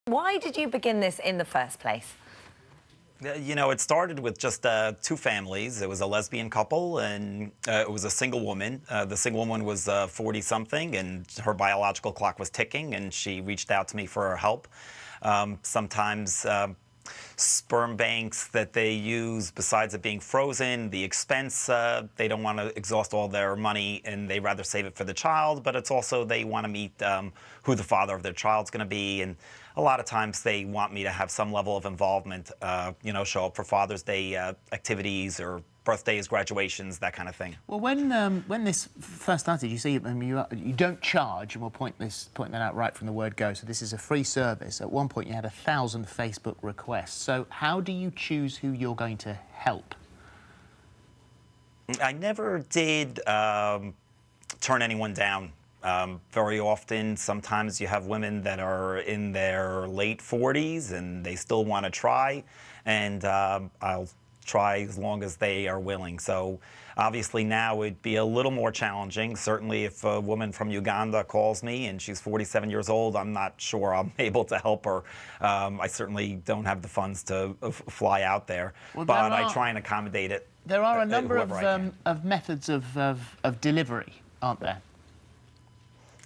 Why did you begin this in the first place? You know, it started with just two families. It was a lesbian couple, and it was a single woman. The single woman was 40-something, and her biological clock was ticking, and she reached out to me for help. Sometimes sperm banks that they use, besides it being frozen, the expense, they don't want to exhaust all their money, and they rather save it for the child, but it's also they want to meet who the father of their child's going to be, and a lot of times they want me to have some level of involvement, you know, show up for Father's Day activities or birthdays, graduations, that kind of thing. Well, when this first started, you see, you don't charge, and we'll point that out right from the word go. So this is a free service. At one point, you had 1,000 Facebook requests. So how do you choose who you're going to help? I never did turn anyone down. Very often, sometimes you have women that are in their late 40s and they still want to try, and I'll try as long as they are willing. So obviously now it'd be a little more challenging. Certainly if a woman from Uganda calls me and she's 47 years old, I'm not sure I'm able to help her. I certainly don't have the funds to fly out there, but I try and accommodate it. There are a number of methods of delivery, aren't there?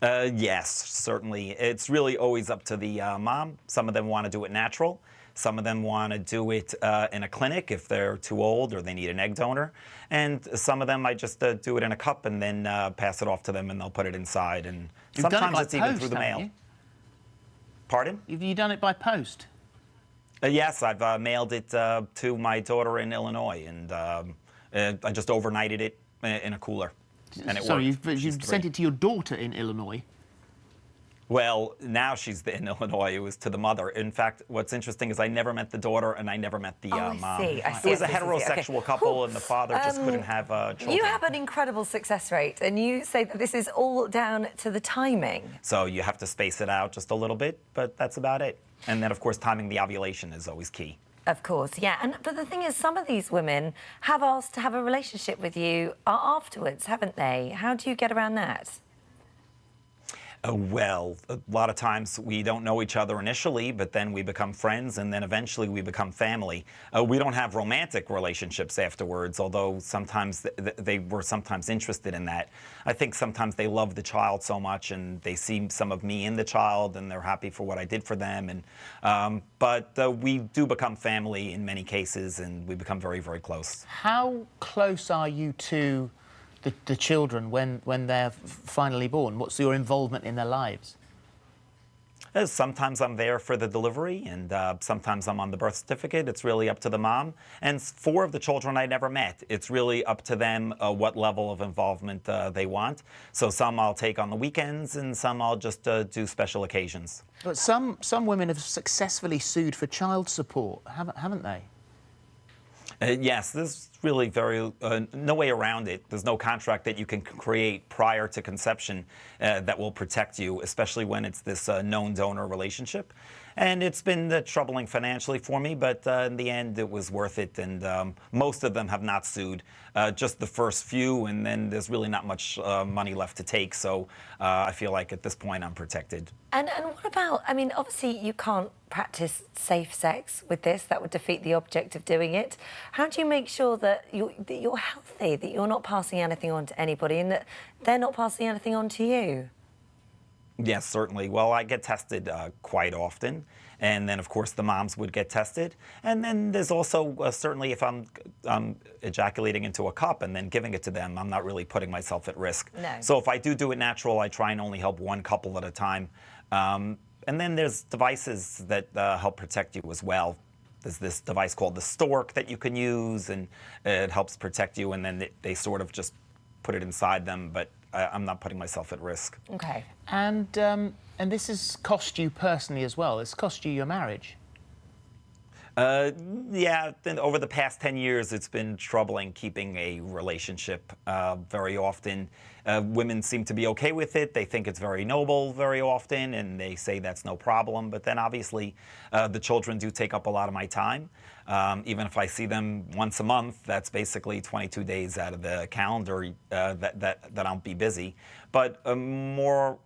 Yes, certainly. It's really always up to the mom. Some of them want to do it natural. Some of them want to do it in a clinic if they're too old or they need an egg donor. And some of them, I just do it in a cup and then pass it off to them, and they'll put it inside. And sometimes it's even through the mail. Pardon? Have you done it by post? Yes, I've mailed it to my daughter in Illinois, and I just overnighted it in a cooler. And it worked. You've sent it to your daughter in Illinois? Well, now she's in Illinois. It was to the mother. In fact, what's interesting is I never met the daughter and I never met the mom. I see. It was a heterosexual couple, and the father just couldn't have children. You have an incredible success rate, and you say that this is all down to the timing. So you have to space it out just a little bit, but that's about it. And then, of course, timing the ovulation is always key. Of course, yeah. But the thing is, some of these women have asked to have a relationship with you afterwards, haven't they? How do you get around that? Well, a lot of times we don't know each other initially, but then we become friends, and then eventually we become family. We don't have romantic relationships afterwards, although sometimes they were sometimes interested in that. I think sometimes they love the child so much, and they see some of me in the child, and they're happy for what I did for them. And but we do become family in many cases, and we become very, very close. How close are you to the children when they're finally born? What's your involvement in their lives? Sometimes I'm there for the delivery, and sometimes I'm on the birth certificate. It's really up to the mom. And 4 of the children I never met. It's really up to them what level of involvement they want. So some I'll take on the weekends, and some I'll just do special occasions. But some women have successfully sued for child support, haven't they? Yes, there's really no way around it. There's no contract that you can create prior to conception that will protect you, especially when it's this known donor relationship. And it's been troubling financially for me, but in the end, it was worth it. And most of them have not sued, just the first few, and then there's really not much money left to take. So I feel like at this point, I'm protected. And what about, I mean, obviously you can't practice safe sex with this. That would defeat the object of doing it. How do you make sure that you're healthy, that you're not passing anything on to anybody, and that they're not passing anything on to you? Yes, certainly. Well, I get tested quite often, and then, of course, the moms would get tested. And then there's also, certainly, if I'm ejaculating into a cup and then giving it to them, I'm not really putting myself at risk. No. So if I do it natural, I try and only help one couple at a time. And then there's devices that help protect you as well. There's this device called the stork that you can use, and it helps protect you, and then they sort of just put it inside them, but I'm not putting myself at risk. Okay. And this has cost you personally as well. It's cost you your marriage. Yeah, over the past 10 years, it's been troubling keeping a relationship. Very often, women seem to be okay with it. They think it's very noble very often, and they say that's no problem. But then, obviously, the children do take up a lot of my time. Even if I see them once a month, that's basically 22 days out of the calendar that I'll be busy. But more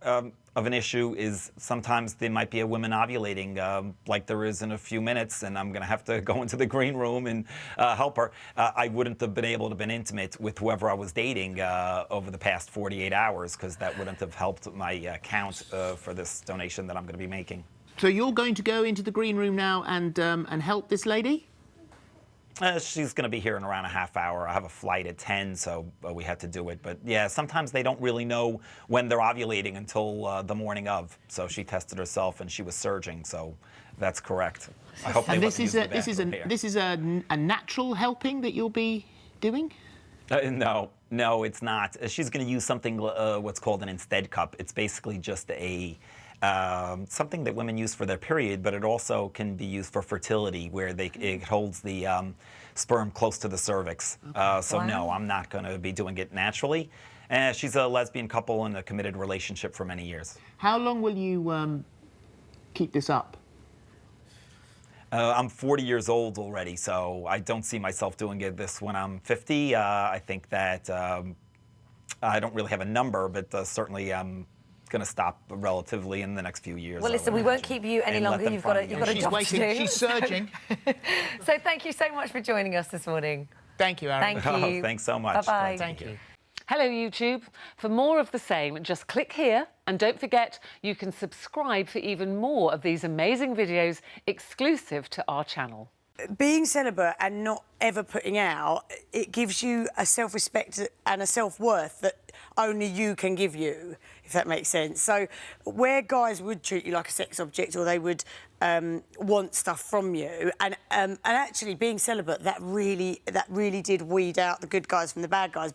of an issue is sometimes there might be a woman ovulating, like there is in a few minutes, and I'm going to have to go into the green room and help her. I wouldn't have been able to been intimate with whoever I was dating over the past 48 hours because that wouldn't have helped my count for this donation that I'm going to be making. So you're going to go into the green room now and help this lady? She's going to be here in around a half hour. I have a flight at 10, so we had to do it. But yeah, sometimes they don't really know when they're ovulating until the morning of. So she tested herself and she was surging, so that's correct. I hope they let me use the bathroom here. This is a natural helping that you'll be doing? No, it's not. She's going to use something what's called an instead cup. It's basically just a something that women use for their period, but it also can be used for fertility, where it holds the sperm close to the cervix. So Wow. no, I'm not going to be doing it naturally. She's a lesbian couple in a committed relationship for many years. How long will you keep this up? I'm 40 years old already, so I don't see myself doing this when I'm 50. I think that I don't really have a number, but certainly I'm going to stop relatively in the next few years. Well, listen, we won't keep you any longer. You've got a She's job waiting. to do. She's surging. So thank you so much for joining us this morning. Thank you, Ari. Thank Oh, you. thanks so much. Bye-bye. Thank you. Hello, YouTube. For more of the same, just click here. And don't forget, you can subscribe for even more of these amazing videos exclusive to our channel. Being celibate and not ever putting out, it gives you a self-respect and a self-worth that only you can give you, if that makes sense. So where guys would treat you like a sex object, or they would want stuff from you, and actually being celibate, that really did weed out the good guys from the bad guys.